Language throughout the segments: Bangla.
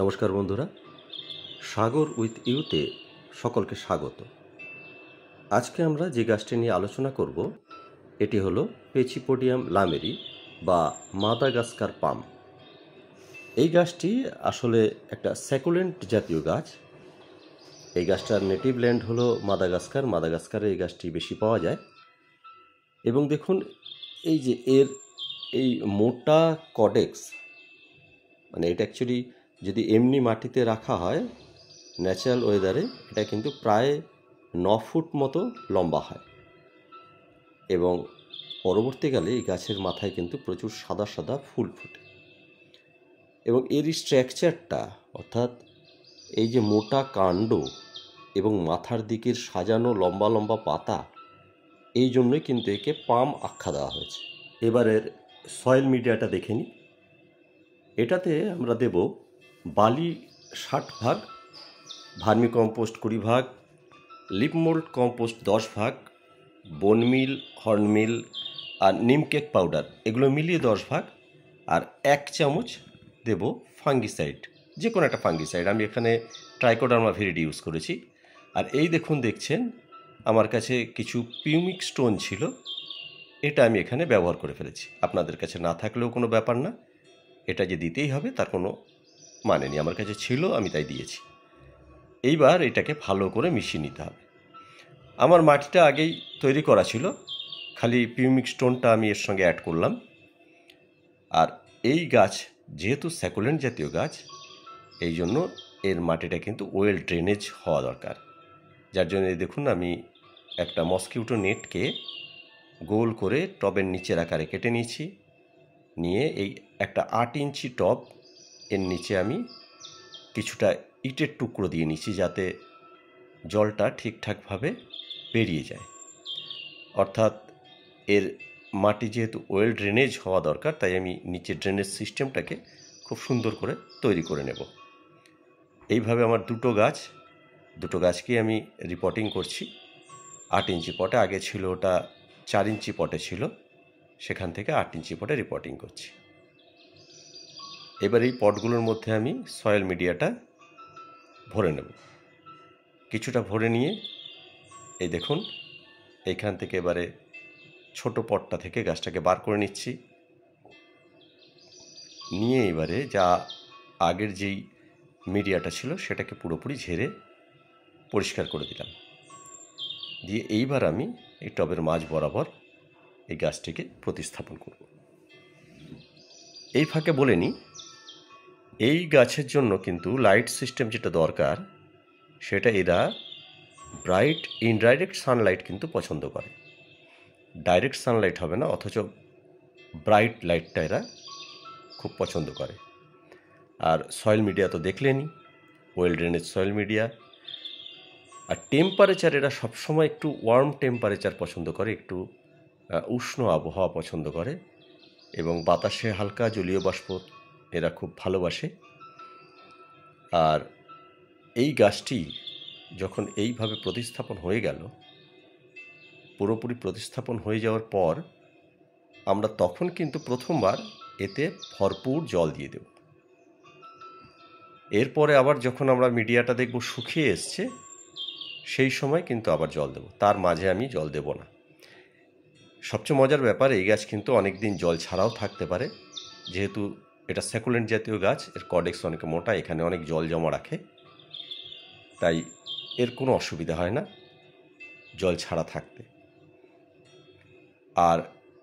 নমস্কার বন্ধুরা, সাগর উইথ ইউতে সকলকে স্বাগত। আজকে আমরা যে গাছটি নিয়ে আলোচনা করব এটি হলো পেচিপোডিয়াম লামেরি বা মাদাগাস্কার পাম। এই গাছটি আসলে একটা স্যাকুলেন্ট জাতীয় গাছ। এই গাছটার নেটিভ ল্যান্ড হলো মাদাগাস্কারে এই গাছটি বেশি পাওয়া যায়। এবং দেখুন, এই যে এই মোটা কডেক্স, মানে এটা অ্যাকচুয়ালি যদি এমনি মাটিতে রাখা হয় ন্যাচারাল ওয়েদারে, এটা কিন্তু প্রায় 9 ফুট মতো লম্বা হয়। এবং পরবর্তীকালে এই গাছের মাথায় কিন্তু প্রচুর সাদা সাদা ফুল ফোটে। এবং এর স্ট্রাকচারটা, অর্থাৎ এই যে মোটা কাণ্ড এবং মাথার দিকের সাজানো লম্বা লম্বা পাতা, এই জন্যই কিন্তু একে পাম আখ্যা দেওয়া হয়েছে। এবারের সয়েল মিডিয়াটা দেখে নিই। এটাতে আমরা দেব বালি 60 ভাগ, ভার্মি কম্পোস্ট 20 ভাগ, লিপ মোল্ড কম্পোস্ট 10 ভাগ, বোনমিল, হর্নমিল আর নিম কেক পাউডার এগুলো মিলিয়ে 10 ভাগ, আর 1 চামচ দেব ফাঙ্গিসাইড, যে কোনো একটা ফাঙ্গিসাইড। আমি এখানে ট্রাইকোডার্মা ভিরিডি ইউজ করেছি। আর এই দেখছেন আমার কাছে কিছু পিউমিক স্টোন ছিল, এটা আমি এখানে ব্যবহার করে ফেলেছি। আপনাদের কাছে না থাকলেও কোনো ব্যাপার না, এটা যে দিতেই হবে তার কোনো মানে নেই। আমার কাছে ছিল, আমি তাই দিয়েছি। এইবার এটাকে ভালো করে মিশিয়ে নিতে হবে। আমার মাটিটা আগেই তৈরি করা ছিল, খালি পিউমিক স্টোনটা আমি এর সঙ্গে অ্যাড করলাম। আর এই গাছ যেহেতু স্যাকুলেন্ট জাতীয় গাছ, এই জন্য এর মাটিটা কিন্তু ওয়েল ড্রেনেজ হওয়া দরকার। যার জন্য দেখুন, আমি একটা মসকিউটো নেটকে গোল করে টবের নিচের আকারে কেটে নিয়েছি। নিয়ে এই একটা 8 ইঞ্চি টব, এর নিচে আমি কিছুটা ইটের টুকরো দিয়ে নিচ্ছি, যাতে জলটা ঠিকঠাকভাবে বেরিয়ে যায়। অর্থাৎ এর মাটি যেহেতু ওয়েল ড্রেনেজ হওয়া দরকার, তাই আমি নিচের ড্রেনেজ সিস্টেমটাকে খুব সুন্দর করে তৈরি করে নেব। এইভাবে আমার দুটো গাছকে আমি রিপোর্টিং করছি 8 ইঞ্চি পটে। আগে ছিল ওটা 4 ইঞ্চি পটে ছিল, সেখান থেকে 8 ইঞ্চি পটে রিপোর্টিং করছি। এবার এই পটগুলোর মধ্যে আমি সয়েল মিডিয়াটা ভরে নেব। কিছুটা ভরে নিয়ে এই দেখুন, এইখান থেকে এবারে ছোট পটটা থেকে গাছটাকে বার করে নিচ্ছি। নিয়ে এবারে যা আগের যেই মিডিয়াটা ছিল সেটাকে পুরোপুরি ঝেড়ে পরিষ্কার করে দিলাম। দিয়ে এইবার আমি এই টবের মাঝ বরাবর এই গাছটিকে প্রতিস্থাপন করব। এই ফাঁকে বলে নিই, এই গাছের জন্য কিন্তু লাইট সিস্টেম যেটা দরকার, সেটা এরা ব্রাইট ইনডাইরেক্ট সানলাইট কিন্তু পছন্দ করে। ডাইরেক্ট সানলাইট হবে না, অথচ ব্রাইট লাইটটা এরা খুব পছন্দ করে। আর সয়েল মিডিয়া তো দেখলেনই, ওয়েল ড্রেনেজ সয়েল মিডিয়া। আর টেম্পারেচার, এরা সবসময় একটু ওয়ার্ম টেম্পারেচার পছন্দ করে, একটু উষ্ণ আবহাওয়া পছন্দ করে, এবং বাতাসে হালকা জলীয় বাষ্প এরা খুব ভালোবাসে। আর এই গাছটি যখন এইভাবে প্রতিস্থাপন হয়ে গেল, পুরোপুরি প্রতিস্থাপন হয়ে যাওয়ার পর আমরা তখন কিন্তু প্রথমবার এতে ভরপুর জল দিয়ে দেব। এরপরে আবার যখন আমরা মিডিয়াটা দেখব শুকিয়ে এসছে, সেই সময় কিন্তু আবার জল দেব, তার মাঝে আমি জল দেব না। সবচেয়ে মজার ব্যাপার, এই গাছ কিন্তু অনেক দিন জল ছাড়াও থাকতে পারে। যেহেতু এটা স্যাকুলেন্ট জাতীয় গাছ, এর কডেক্স অনেক মোটা, এখানে অনেক জল জমা রাখে, তাই এর কোনো অসুবিধা হয় না জল ছাড়া থাকতে। আর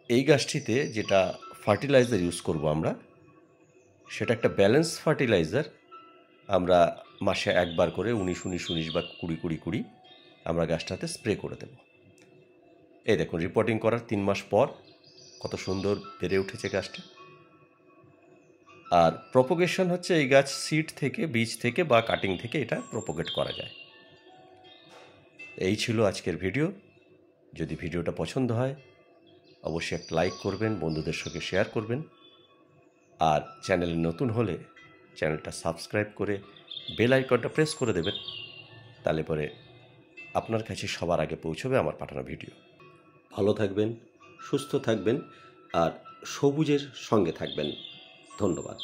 এই গাছটিতে যেটা ফার্টিলাইজার ইউজ করব আমরা, সেটা একটা ব্যালেন্স ফার্টিলাইজার। আমরা মাসে একবার করে 19-19-19 বা 20-20-20 আমরা গাছটাতে স্প্রে করে দেব। এই দেখুন, রিপোর্টিং করার 3 মাস পর কত সুন্দর বেড়ে উঠেছে গাছটা। আর প্রপোগেশন হচ্ছে, এই গাছ সিড থেকে, বীজ থেকে বা কাটিং থেকে এটা প্রপোগেট করা যায়। এই ছিল আজকের ভিডিও। যদি ভিডিওটা পছন্দ হয় অবশ্যই একটা লাইক করবেন, বন্ধুদের সঙ্গে শেয়ার করবেন। আর চ্যানেলে নতুন হলে চ্যানেলটা সাবস্ক্রাইব করে বেল আইকনটা প্রেস করে দেবেন, তাহলে পরে আপনার কাছে সবার আগে পৌঁছবে আমার পাঠানো ভিডিও। ভালো থাকবেন, সুস্থ থাকবেন আর সবুজের সঙ্গে থাকবেন। ধন্যবাদ।